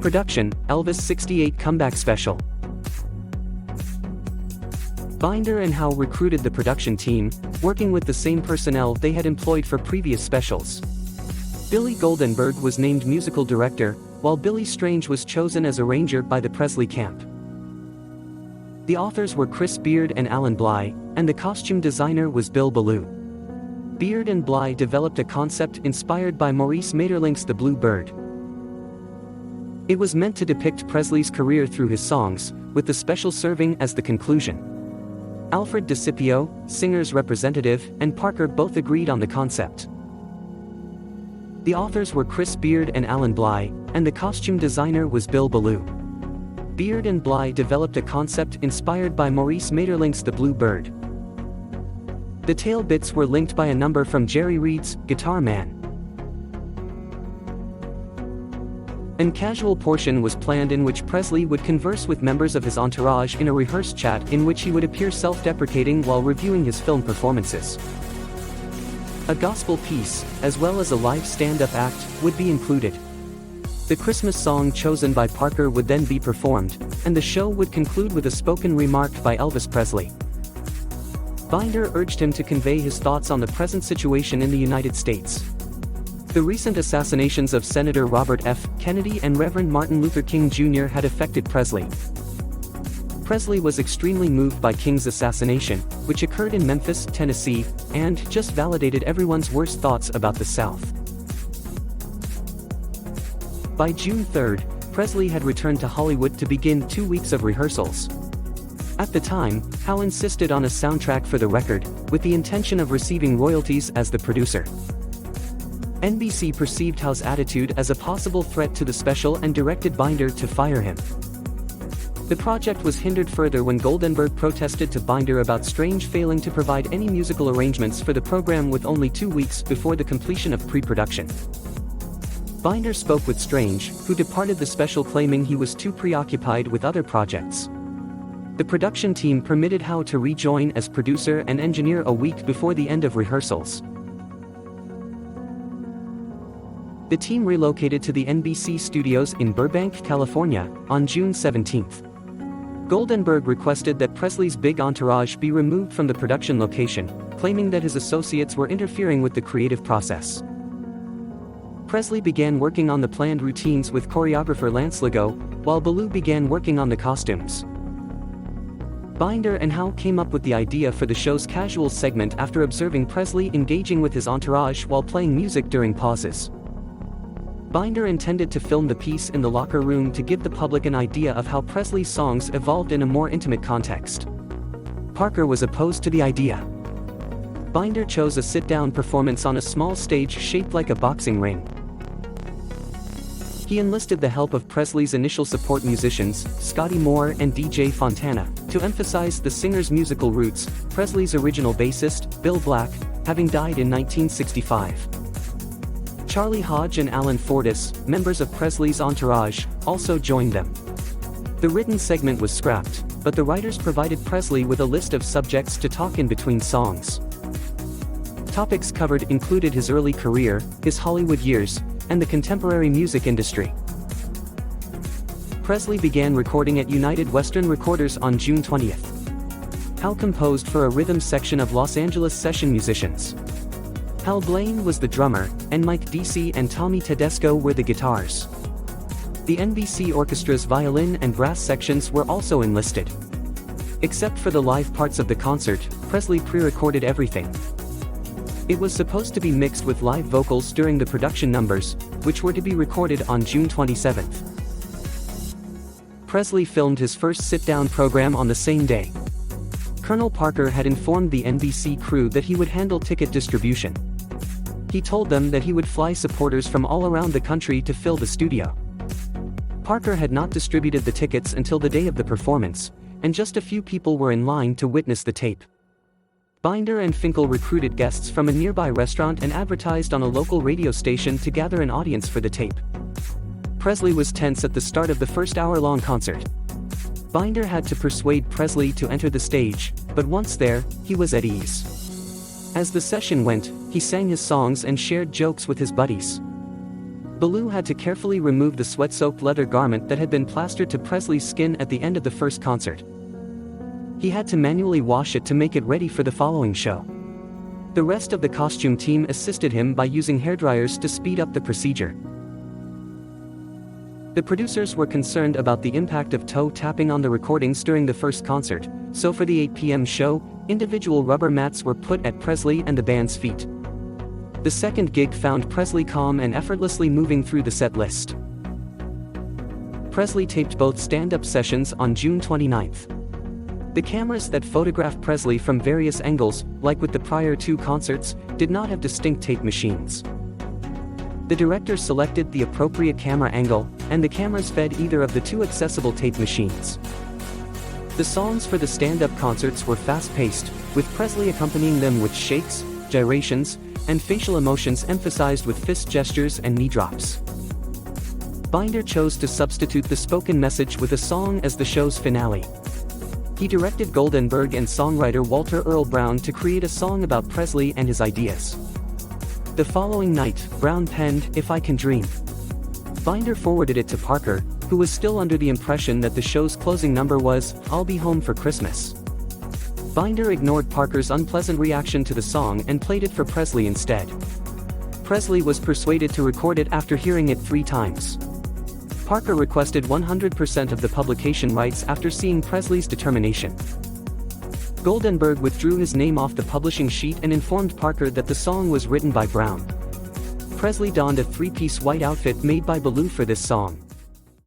Production: Elvis 68 Comeback Special. Binder and Howe recruited the production team, working with the same personnel they had employed for previous specials. Billy Goldenberg was named musical director, while Billy Strange was chosen as arranger by the Presley camp. The authors were Chris Beard and Alan Bly, and the costume designer was Bill Ballou. Beard and Bly developed a concept inspired by Maurice Maeterlinck's The Blue Bird. It was meant to depict Presley's career through his songs, with the special serving as the conclusion. Alfred DeCipio, singer's representative, and Parker both agreed on the concept. The authors were Chris Beard and Alan Bly, and the costume designer was Bill Ballou. Beard and Bly developed a concept inspired by Maurice Maeterlinck's The Blue Bird. The tail bits were linked by a number from Jerry Reed's Guitar Man. An casual portion was planned in which Presley would converse with members of his entourage in a rehearsed chat in which he would appear self-deprecating while reviewing his film performances. A gospel piece, as well as a live stand-up act, would be included. The Christmas song chosen by Parker would then be performed, and the show would conclude with a spoken remark by Elvis Presley. Binder urged him to convey his thoughts on the present situation in the United States. The recent assassinations of Senator Robert F. Kennedy and Reverend Martin Luther King Jr. had affected Presley. Presley was extremely moved by King's assassination, which occurred in Memphis, Tennessee, and just validated everyone's worst thoughts about the South. By June 3, Presley had returned to Hollywood to begin 2 weeks of rehearsals. At the time, Howe insisted on a soundtrack for the record, with the intention of receiving royalties as the producer. NBC perceived Howe's attitude as a possible threat to the special and directed Binder to fire him. The project was hindered further when Goldenberg protested to Binder about Strange failing to provide any musical arrangements for the program with only 2 weeks before the completion of pre-production. Binder spoke with Strange, who departed the special claiming he was too preoccupied with other projects. The production team permitted Howe to rejoin as producer and engineer a week before the end of rehearsals. The team relocated to the NBC studios in Burbank, California, on June 17. Goldenberg requested that Presley's big entourage be removed from the production location, claiming that his associates were interfering with the creative process. Presley began working on the planned routines with choreographer Lance Legault, while Ballou began working on the costumes. Binder and Howe came up with the idea for the show's casual segment after observing Presley engaging with his entourage while playing music during pauses. Binder intended to film the piece in the locker room to give the public an idea of how Presley's songs evolved in a more intimate context. Parker was opposed to the idea. Binder chose a sit-down performance on a small stage shaped like a boxing ring. He enlisted the help of Presley's initial support musicians, Scotty Moore and DJ Fontana, to emphasize the singer's musical roots, Presley's original bassist, Bill Black, having died in 1965. Charlie Hodge and Alan Fortas, members of Presley's entourage, also joined them. The written segment was scrapped, but the writers provided Presley with a list of subjects to talk in between songs. Topics covered included his early career, his Hollywood years, and the contemporary music industry. Presley began recording at United Western Recorders on June 20. Howe composed for a rhythm section of Los Angeles session musicians. Hal Blaine was the drummer, and Mike Deasy and Tommy Tedesco were the guitars. The NBC Orchestra's violin and brass sections were also enlisted. Except for the live parts of the concert, Presley pre-recorded everything. It was supposed to be mixed with live vocals during the production numbers, which were to be recorded on June 27. Presley filmed his first sit-down program on the same day. Colonel Parker had informed the NBC crew that he would handle ticket distribution. He told them that he would fly supporters from all around the country to fill the studio. Parker had not distributed the tickets until the day of the performance, and just a few people were in line to witness the tape. Binder and Finkel recruited guests from a nearby restaurant and advertised on a local radio station to gather an audience for the tape. Presley was tense at the start of the first hour-long concert. Binder had to persuade Presley to enter the stage, but once there, he was at ease. As the session went, he sang his songs and shared jokes with his buddies. Ballou had to carefully remove the sweat-soaked leather garment that had been plastered to Presley's skin at the end of the first concert. He had to manually wash it to make it ready for the following show. The rest of the costume team assisted him by using hairdryers to speed up the procedure. The producers were concerned about the impact of toe tapping on the recordings during the first concert, so for the 8 p.m. show, individual rubber mats were put at Presley and the band's feet. The second gig found Presley calm and effortlessly moving through the set list. Presley taped both stand-up sessions on June 29th. The cameras that photographed Presley from various angles, like with the prior two concerts, did not have distinct tape machines. The director selected the appropriate camera angle, and the cameras fed either of the two accessible tape machines. The songs for the stand-up concerts were fast-paced, with Presley accompanying them with shakes, gyrations, and facial emotions emphasized with fist gestures and knee drops. Binder chose to substitute the spoken message with a song as the show's finale. He directed Goldenberg and songwriter Walter Earl Brown to create a song about Presley and his ideas. The following night, Brown penned "If I Can Dream." Binder forwarded it to Parker, who was still under the impression that the show's closing number was "I'll Be Home for Christmas." Binder ignored Parker's unpleasant reaction to the song and played it for Presley instead. Presley was persuaded to record it after hearing it 3 times. Parker requested 100% of the publication rights after seeing Presley's determination. Goldenberg withdrew his name off the publishing sheet and informed Parker that the song was written by Brown. Presley donned a 3-piece white outfit made by Ballou for this song.